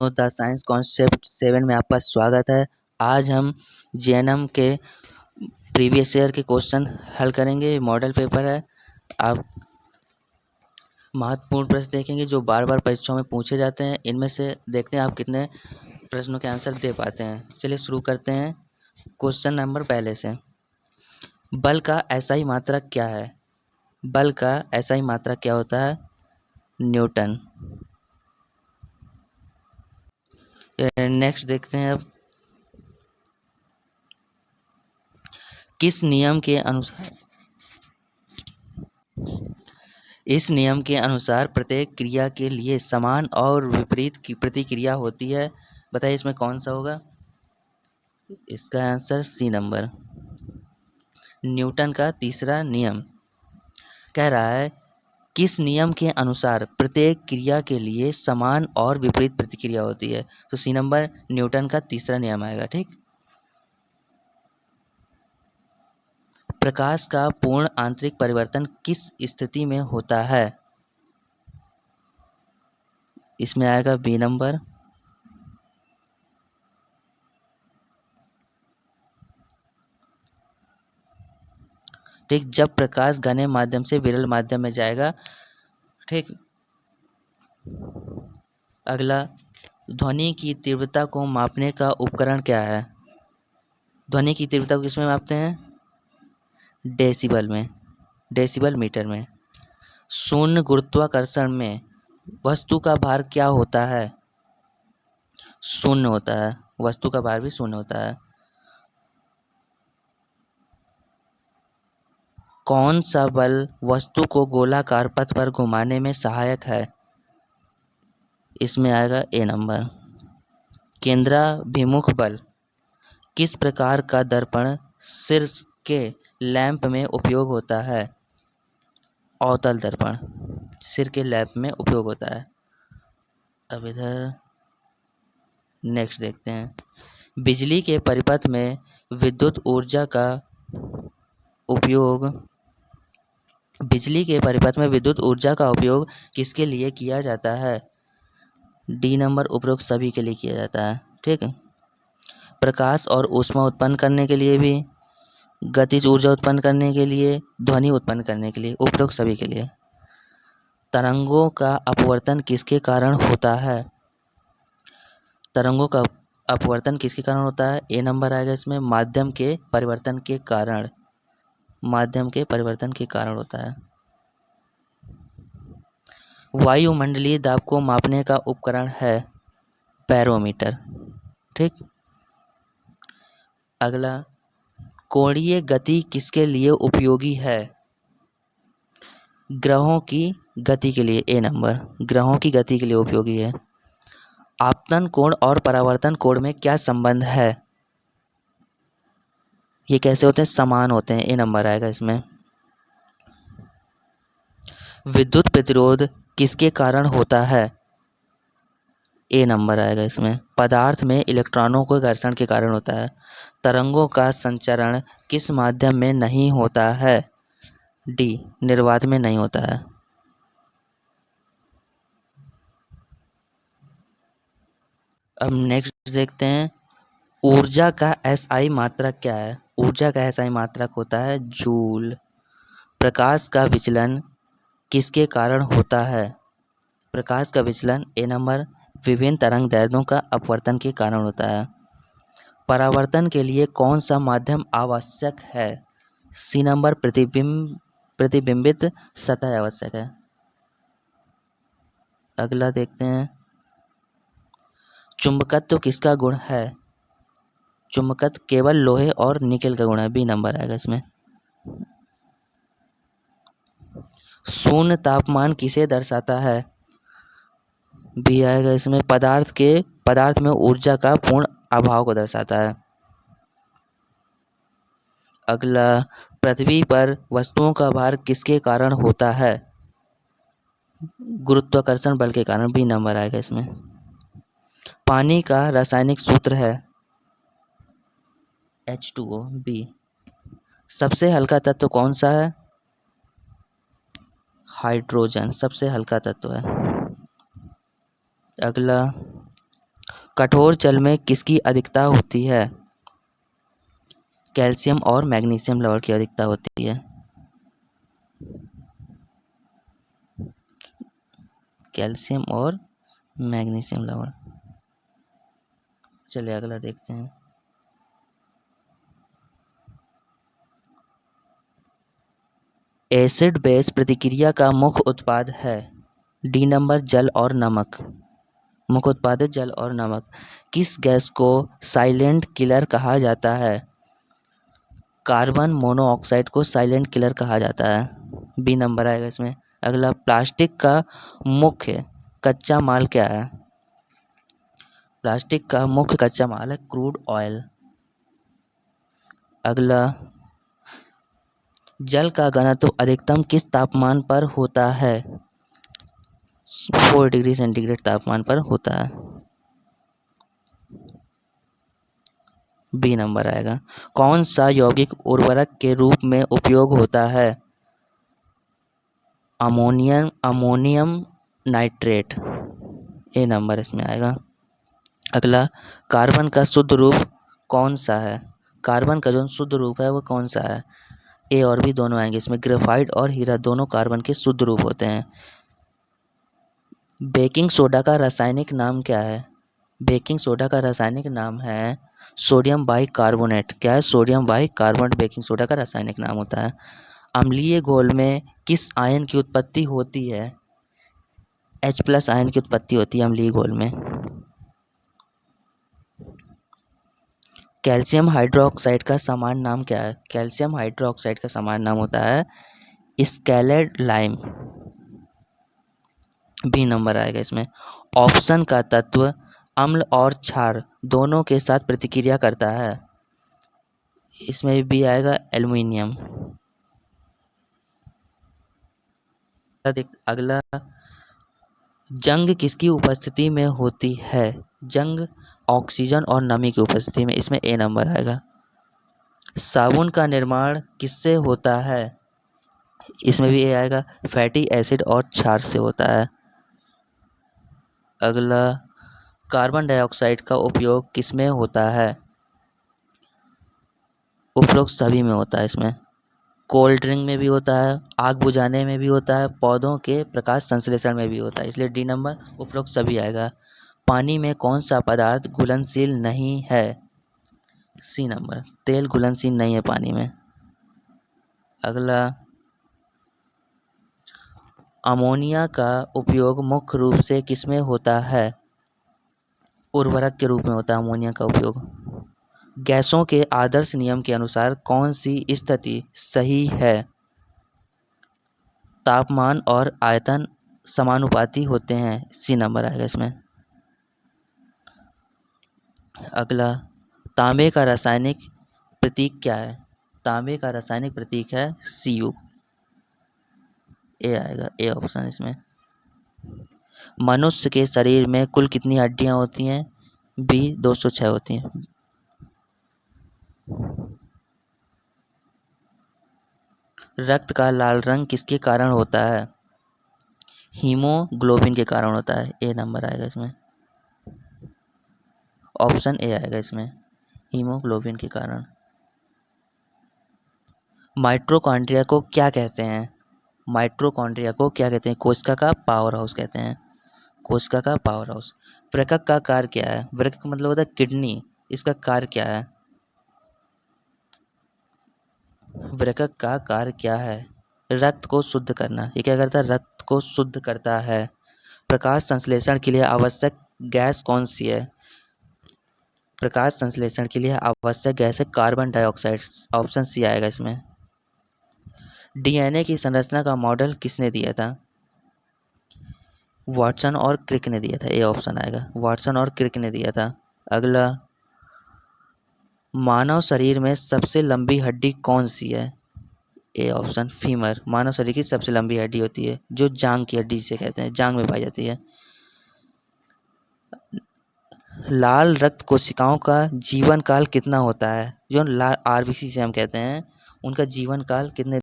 The science concept 7 में आपका स्वागत है। आज हम जीएनएम के प्रीवियस ईयर के क्वेश्चन हल करेंगे। मॉडल पेपर है। आप महत्वपूर्ण प्रश्न देखेंगे जो बार बार परीक्षाओं में पूछे जाते हैं। इनमें से देखते हैं आप कितने प्रश्नों के आंसर दे पाते हैं। चलिए शुरू करते हैं। क्वेश्चन नंबर पहले से, बल का एसआई मात्रक क्या है? बल का एसआई मात्रक क्या होता है? न्यूटन। नेक्स्ट देखते हैं अब, किस नियम के अनुसार इस नियम के अनुसार प्रत्येक क्रिया के लिए समान और विपरीत की प्रतिक्रिया होती है? बताइए इसमें कौन सा होगा? इसका आंसर सी नंबर, न्यूटन का तीसरा नियम। कह रहा है किस नियम के अनुसार प्रत्येक क्रिया के लिए समान और विपरीत प्रतिक्रिया होती है, तो सी नंबर न्यूटन का तीसरा नियम आएगा। ठीक। प्रकाश का पूर्ण आंतरिक परिवर्तन किस स्थिति में होता है? इसमें आएगा बी नंबर, ठीक, जब प्रकाश घने माध्यम से विरल माध्यम में जाएगा। ठीक। अगला, ध्वनि की तीव्रता को मापने का उपकरण क्या है? ध्वनि की तीव्रता को किसमें मापते हैं? डेसिबल में, डेसिबल मीटर में। शून्य गुरुत्वाकर्षण में वस्तु का भार क्या होता है? शून्य होता है। वस्तु का भार भी शून्य होता है। कौन सा बल वस्तु को गोलाकार पथ पर घुमाने में सहायक है? इसमें आएगा ए नंबर, केंद्राभिमुख बल। किस प्रकार का दर्पण सिर के लैंप में उपयोग होता है? अवतल दर्पण सिर के लैंप में उपयोग होता है। अब इधर नेक्स्ट देखते हैं, बिजली के परिपथ में विद्युत ऊर्जा का उपयोग किसके लिए किया जाता है? डी नंबर, उपरोक्त सभी के लिए किया जाता है। ठीक है। प्रकाश और ऊष्मा उत्पन्न करने के लिए भी, गतिज ऊर्जा उत्पन्न करने के लिए, ध्वनि उत्पन्न करने के लिए, उपरोक्त सभी के लिए। तरंगों का अपवर्तन किसके कारण होता है? तरंगों का अपवर्तन किसके कारण होता है? ए नंबर आएगा इसमें, माध्यम के परिवर्तन के कारण। माध्यम के परिवर्तन के कारण होता है। वायुमंडलीय दाब को मापने का उपकरण है बैरोमीटर। ठीक। अगला, कोणीय गति किसके लिए उपयोगी है? ग्रहों की गति के लिए। ए नंबर, ग्रहों की गति के लिए उपयोगी है। आपतन कोण और परावर्तन कोण में क्या संबंध है? ये कैसे होते हैं? समान होते हैं। ए नंबर आएगा इसमें। विद्युत प्रतिरोध किसके कारण होता है? ए नंबर आएगा इसमें, पदार्थ में इलेक्ट्रॉनों के घर्षण के कारण होता है। तरंगों का संचरण किस माध्यम में नहीं होता है? डी, निर्वात में नहीं होता है। अब नेक्स्ट देखते हैं, ऊर्जा का एसआई मात्रक क्या है? ऊर्जा का एसआई मात्रक होता है जूल। प्रकाश का विचलन किसके कारण होता है? प्रकाश का विचलन, ए नंबर, विभिन्न तरंग दैर्ध्यों का अपवर्तन के कारण होता है। परावर्तन के लिए कौन सा माध्यम आवश्यक है? सी नंबर, प्रतिबिंबित सतह आवश्यक है। अगला देखते हैं, चुंबकत्व किसका गुण है? चुंबकत्व केवल लोहे और निकेल का गुण है। बी नंबर आएगा इसमें। शून्य तापमान किसे दर्शाता है? बी आएगा इसमें, पदार्थ में ऊर्जा का पूर्ण अभाव को दर्शाता है। अगला, पृथ्वी पर वस्तुओं का भार किसके कारण होता है? गुरुत्वाकर्षण बल के कारण। बी नंबर आएगा इसमें। पानी का रासायनिक सूत्र है H2O। बी। सबसे हल्का तत्व कौन सा है? हाइड्रोजन सबसे हल्का तत्व है। अगला, कठोर जल में किसकी अधिकता होती है? कैल्शियम और मैग्नीशियम लवण की अधिकता होती है। कैल्शियम और मैग्नीशियम लवण। चलिए अगला देखते हैं। एसिड बेस प्रतिक्रिया का मुख्य उत्पाद है। डी नंबर जल और नमक। मुख्य उत्पाद है जल और नमक। किस गैस को साइलेंट किलर कहा जाता है? कार्बन मोनोऑक्साइड को साइलेंट किलर कहा जाता है। बी नंबर आएगा इसमें। अगला, प्लास्टिक का मुख्य कच्चा माल क्या है? प्लास्टिक का मुख्य कच्चा माल है क्रूड ऑयल। अगला, जल का घनत्व अधिकतम किस तापमान पर होता है? 4 डिग्री सेंटीग्रेड तापमान पर होता है। बी नंबर आएगा। कौन सा यौगिक उर्वरक के रूप में उपयोग होता है? Ammonium nitrate. ए नंबर इसमें आएगा। अगला, कार्बन का शुद्ध रूप कौन सा है? कार्बन का जो शुद्ध रूप है वो कौन सा है? ए और बी दोनों आएंगे इसमें। ग्रेफाइट और हीरा दोनों कार्बन के शुद्ध रूप होते हैं। बेकिंग सोडा का रासायनिक नाम क्या है? बेकिंग सोडा का रासायनिक नाम है सोडियम बाइकार्बोनेट। क्या है? सोडियम बाइकार्बोनेट बेकिंग सोडा का रासायनिक नाम होता है। अम्लीय घोल में किस आयन की उत्पत्ति होती है? H+ आयन की उत्पत्ति होती है अम्लीय घोल में। कैल्शियम हाइड्रोक्साइड का सामान्य नाम क्या है? कैल्शियम हाइड्रोक्साइड का सामान्य नाम होता है स्कैलेड लाइम। बी नंबर आएगा इसमें। ऑप्शन का तत्व अम्ल और क्षार दोनों के साथ प्रतिक्रिया करता है। इसमें भी आएगा एल्युमिनियम। अगला, जंग किसकी उपस्थिति में होती है? जंग ऑक्सीजन और नमी की उपस्थिति में। इसमें ए नंबर आएगा। साबुन का निर्माण किससे होता है? इसमें भी ए आएगा। फैटी एसिड और क्षार से होता है। अगला, कार्बन डाइऑक्साइड का उपयोग किसमें होता है? उपरोक्त सभी में होता है इसमें। कोल्ड ड्रिंक में भी होता है, आग बुझाने में भी होता है, पौधों के प्रकाश संश्लेषण में भी होता है, इसलिए डी नंबर उपरोक्त सभी आएगा। पानी में कौन सा पदार्थ घुलनशील नहीं है? सी नंबर, तेल घुलनशील नहीं है पानी में। अगला, अमोनिया का उपयोग मुख्य रूप से किसमें होता है? उर्वरक के रूप में होता है अमोनिया का उपयोग। गैसों के आदर्श नियम के अनुसार कौन सी स्थिति सही है? तापमान और आयतन समानुपाती होते हैं। सी नंबर आएगा इसमें। अगला, तांबे का रासायनिक प्रतीक क्या है? तांबे का रासायनिक प्रतीक है Cu। ए आएगा, ए ऑप्शन इसमें। मनुष्य के शरीर में कुल कितनी हड्डियां होती हैं? बी 206 होती हैं। रक्त का लाल रंग किसके कारण होता है? हीमोग्लोबिन के कारण होता है। ए नंबर आएगा इसमें। ऑप्शन ए आएगा इसमें, हीमोग्लोबिन के कारण। माइटोकॉन्ड्रिया को क्या कहते हैं? माइटोकॉन्ड्रिया को क्या कहते हैं? कोशिका का पावर हाउस कहते हैं। कोशिका का पावर हाउस। वृक्क का कार्य क्या है? वृक्क का मतलब होता है किडनी। इसका कार्य क्या है? वृक्क का कार्य क्या है? रक्त को शुद्ध करना। ये क्या करता है? रक्त को शुद्ध करता है। प्रकाश संश्लेषण के लिए आवश्यक गैस कौन सी है? प्रकाश संश्लेषण के लिए आवश्यक गैस है कार्बन डाइऑक्साइड। ऑप्शन सी आएगा इसमें। डीएनए की संरचना का मॉडल किसने दिया था? वाटसन और क्रिक ने दिया था। ए ऑप्शन आएगा, वाटसन और क्रिक ने दिया था। अगला, मानव शरीर में सबसे लंबी हड्डी कौन सी है? A option, femur. मानव शरीर की सबसे लंबी हड्डी होती है जो जांग की हड्डी से कहते हैं, जांग में पाई जाती है। लाल रक्त कोशिकाओं का जीवन काल कितना होता है? जो लाल आरबीसी से हम कहते हैं, उनका जीवन काल कितने